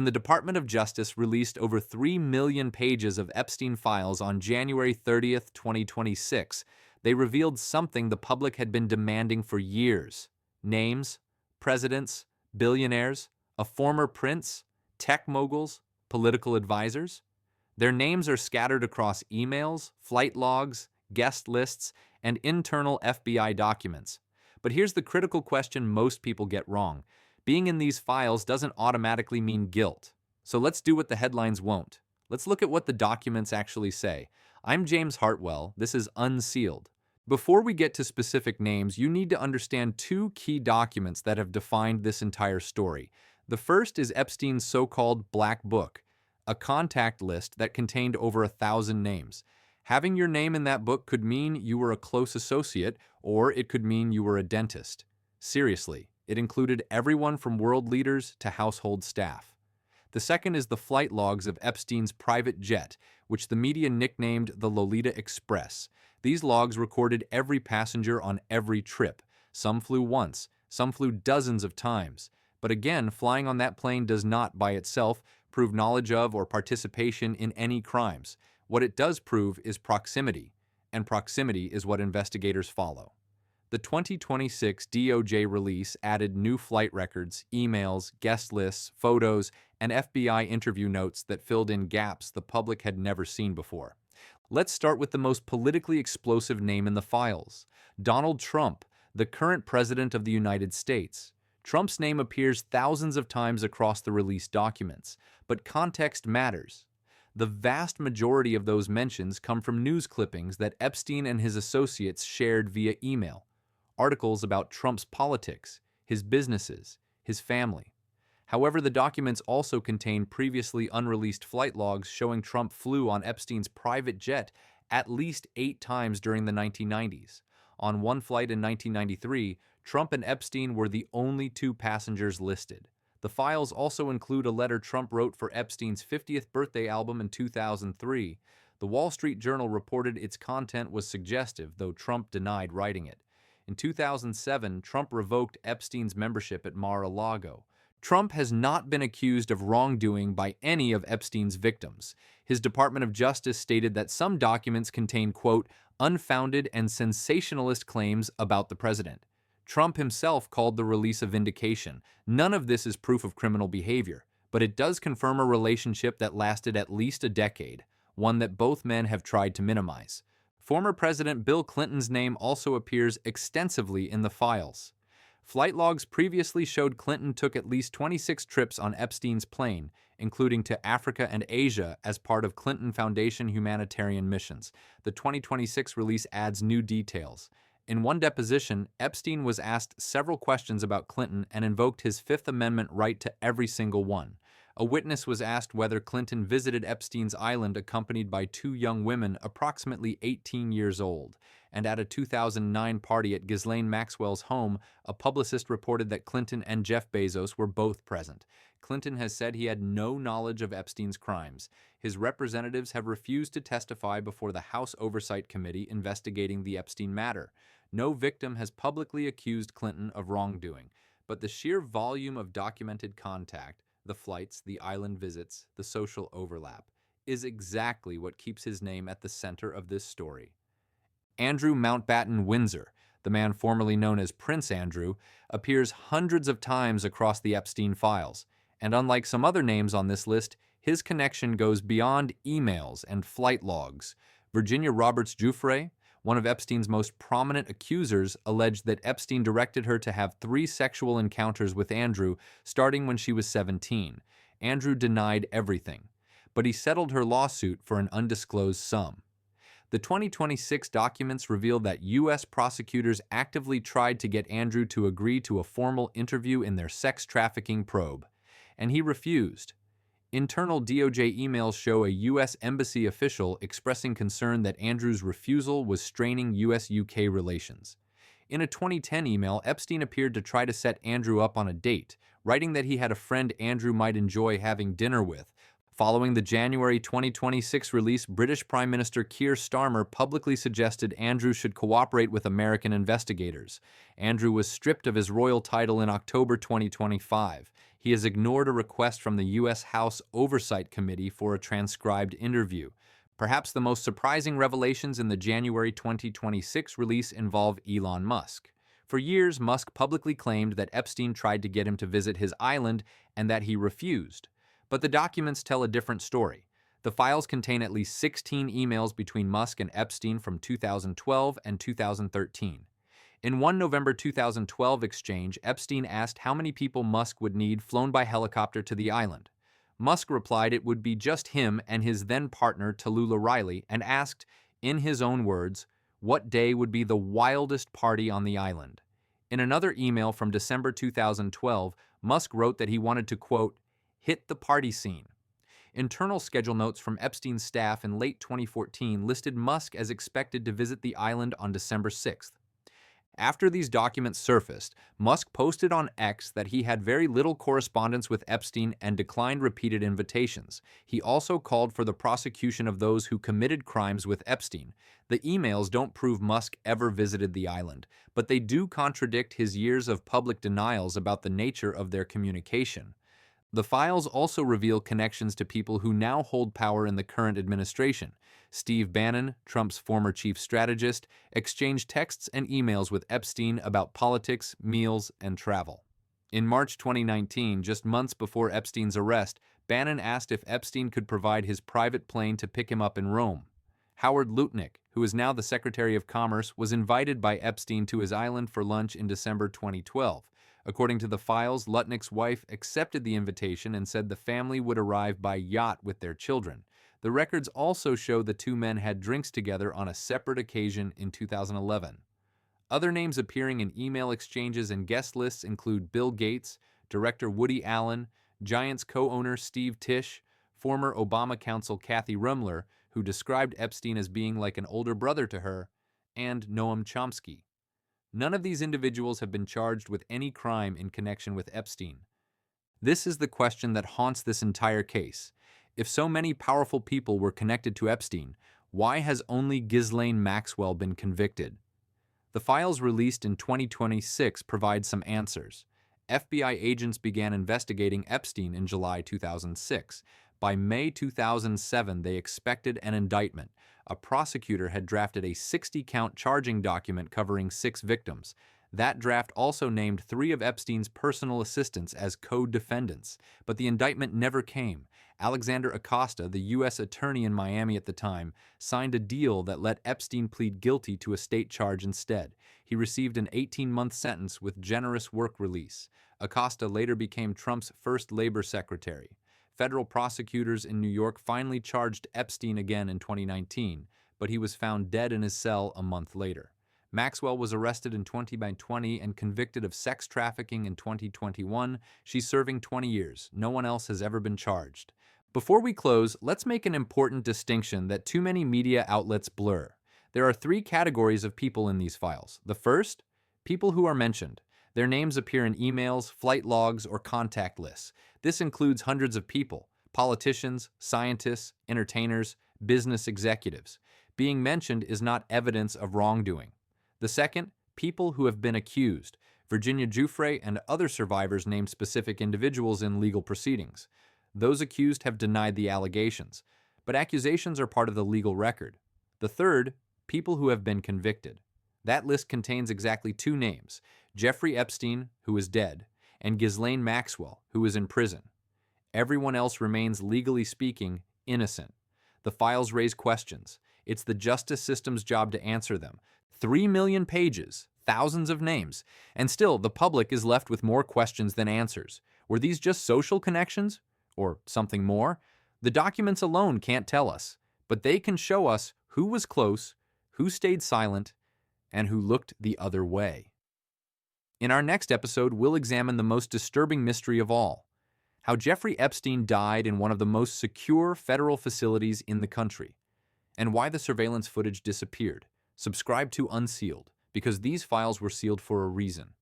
when the Department of Justice released over 3 million pages of Epstein files on January 30th, 2026, they revealed something the public had been demanding for years. Names, presidents, billionaires, a former prince, tech moguls, political advisors. Their names are scattered across emails, flight logs, guest lists, and internal FBI documents. But here's the critical question most people get wrong. Being in these files doesn't automatically mean guilt. So let's do what the headlines won't. Let's look at what the documents actually say. I'm James Hartwell. This is Unsealed. Before we get to specific names, you need to understand two key documents that have defined this entire story. The first is Epstein's so-called Black Book, a contact list that contained over 1,000 names. Having your name in that book could mean you were a close associate, or it could mean you were a dentist. Seriously, it included everyone from world leaders to household staff. The second is the flight logs of Epstein's private jet, which the media nicknamed the Lolita Express. These logs recorded every passenger on every trip. Some flew once, some flew dozens of times. But again, flying on that plane does not, by itself, prove knowledge of or participation in any crimes. What it does prove is proximity, and proximity is what investigators follow. The 2026 DOJ release added new flight records, emails, guest lists, photos, and FBI interview notes that filled in gaps the public had never seen before. Let's start with the most politically explosive name in the files: Donald Trump, the current president of the United States. Trump's name appears thousands of times across the released documents, but context matters. The vast majority of those mentions come from news clippings that Epstein and his associates shared via email, articles about Trump's politics, his businesses, his family. However, the documents also contain previously unreleased flight logs showing Trump flew on Epstein's private jet at least 8 times during the 1990s. On one flight in 1993, Trump and Epstein were the only 2 passengers listed. The files also include a letter Trump wrote for Epstein's 50th birthday album in 2003. The Wall Street Journal reported its content was suggestive, though Trump denied writing it. In 2007, Trump revoked Epstein's membership at Mar-a-Lago. Trump has not been accused of wrongdoing by any of Epstein's victims. His Department of Justice stated that some documents contain, quote, unfounded and sensationalist claims about the president. Trump himself called the release a vindication. None of this is proof of criminal behavior, but it does confirm a relationship that lasted at least a decade, one that both men have tried to minimize. Former President Bill Clinton's name also appears extensively in the files. Flight logs previously showed Clinton took at least 26 trips on Epstein's plane, including to Africa and Asia as part of Clinton Foundation humanitarian missions. The 2026 release adds new details. In one deposition, Epstein was asked several questions about Clinton and invoked his Fifth Amendment right to every single one. A witness was asked whether Clinton visited Epstein's island accompanied by 2 young women approximately 18 years old. And at a 2009 party at Ghislaine Maxwell's home, a publicist reported that Clinton and Jeff Bezos were both present. Clinton has said he had no knowledge of Epstein's crimes. His representatives have refused to testify before the House Oversight Committee investigating the Epstein matter. No victim has publicly accused Clinton of wrongdoing, but the sheer volume of documented contact, the flights, the island visits, the social overlap, is exactly what keeps his name at the center of this story. Andrew Mountbatten Windsor, the man formerly known as Prince Andrew, appears hundreds of times across the Epstein files, and unlike some other names on this list, his connection goes beyond emails and flight logs. Virginia Roberts Giuffre, one of Epstein's most prominent accusers, alleged that Epstein directed her to have 3 sexual encounters with Andrew starting when she was 17. Andrew denied everything, but he settled her lawsuit for an undisclosed sum. The 2026 documents reveal that U.S. prosecutors actively tried to get Andrew to agree to a formal interview in their sex trafficking probe, and he refused. Internal DOJ emails show a U.S. Embassy official expressing concern that Andrew's refusal was straining U.S.-UK relations. In a 2010 email, Epstein appeared to try to set Andrew up on a date, writing that he had a friend Andrew might enjoy having dinner with. Following the January 2026 release, British Prime Minister Keir Starmer publicly suggested Andrew should cooperate with American investigators. Andrew was stripped of his royal title in October 2025. He has ignored a request from the U.S. House Oversight Committee for a transcribed interview. Perhaps the most surprising revelations in the January 2026 release involve Elon Musk. For years, Musk publicly claimed that Epstein tried to get him to visit his island and that he refused. But the documents tell a different story. The files contain at least 16 emails between Musk and Epstein from 2012 and 2013. In one November 2012 exchange, Epstein asked how many people Musk would need flown by helicopter to the island. Musk replied it would be just him and his then-partner Tallulah Riley, and asked, in his own words, what day would be the wildest party on the island. In another email from December 2012, Musk wrote that he wanted to, quote, hit the party scene. Internal schedule notes from Epstein's staff in late 2014 listed Musk as expected to visit the island on December 6th. After these documents surfaced, Musk posted on X that he had very little correspondence with Epstein and declined repeated invitations. He also called for the prosecution of those who committed crimes with Epstein. The emails don't prove Musk ever visited the island, but they do contradict his years of public denials about the nature of their communication. The files also reveal connections to people who now hold power in the current administration. Steve Bannon, Trump's former chief strategist, exchanged texts and emails with Epstein about politics, meals, and travel. In March 2019, just months before Epstein's arrest, Bannon asked if Epstein could provide his private plane to pick him up in Rome. Howard Lutnick, who is now the Secretary of Commerce, was invited by Epstein to his island for lunch in December 2012. According to the files, Lutnick's wife accepted the invitation and said the family would arrive by yacht with their children. The records also show the two men had drinks together on a separate occasion in 2011. Other names appearing in email exchanges and guest lists include Bill Gates, director Woody Allen, Giants co-owner Steve Tisch, former Obama counsel Kathy Rumler, who described Epstein as being like an older brother to her, and Noam Chomsky. None of these individuals have been charged with any crime in connection with Epstein. This is the question that haunts this entire case. If so many powerful people were connected to Epstein, why has only Ghislaine Maxwell been convicted? The files released in 2026 provide some answers. FBI agents began investigating Epstein in July 2006. By May 2007, they expected an indictment. A prosecutor had drafted a 60-count charging document covering 6 victims. That draft also named 3 of Epstein's personal assistants as co-defendants, but the indictment never came. Alexander Acosta, the U.S. attorney in Miami at the time, signed a deal that let Epstein plead guilty to a state charge instead. He received an 18-month sentence with generous work release. Acosta later became Trump's first labor secretary. Federal prosecutors in New York finally charged Epstein again in 2019, but he was found dead in his cell a month later. Maxwell was arrested in 2020 and convicted of sex trafficking in 2021. She's serving 20 years. No one else has ever been charged. Before we close, let's make an important distinction that too many media outlets blur. There are 3 categories of people in these files. The first, people who are mentioned. Their names appear in emails, flight logs, or contact lists. This includes hundreds of people: politicians, scientists, entertainers, business executives. Being mentioned is not evidence of wrongdoing. The second, people who have been accused. Virginia Giuffre and other survivors named specific individuals in legal proceedings. Those accused have denied the allegations, but accusations are part of the legal record. The third, people who have been convicted. That list contains exactly 2 names: Jeffrey Epstein, who is dead, and Ghislaine Maxwell, who is in prison. Everyone else remains, legally speaking, innocent. The files raise questions. It's the justice system's job to answer them. 3 million pages, thousands of names, and still the public is left with more questions than answers. Were these just social connections? Or something more? The documents alone can't tell us, but they can show us who was close, who stayed silent, and who looked the other way. In our next episode, we'll examine the most disturbing mystery of all: how Jeffrey Epstein died in one of the most secure federal facilities in the country, and why the surveillance footage disappeared. Subscribe to Unsealed, because these files were sealed for a reason.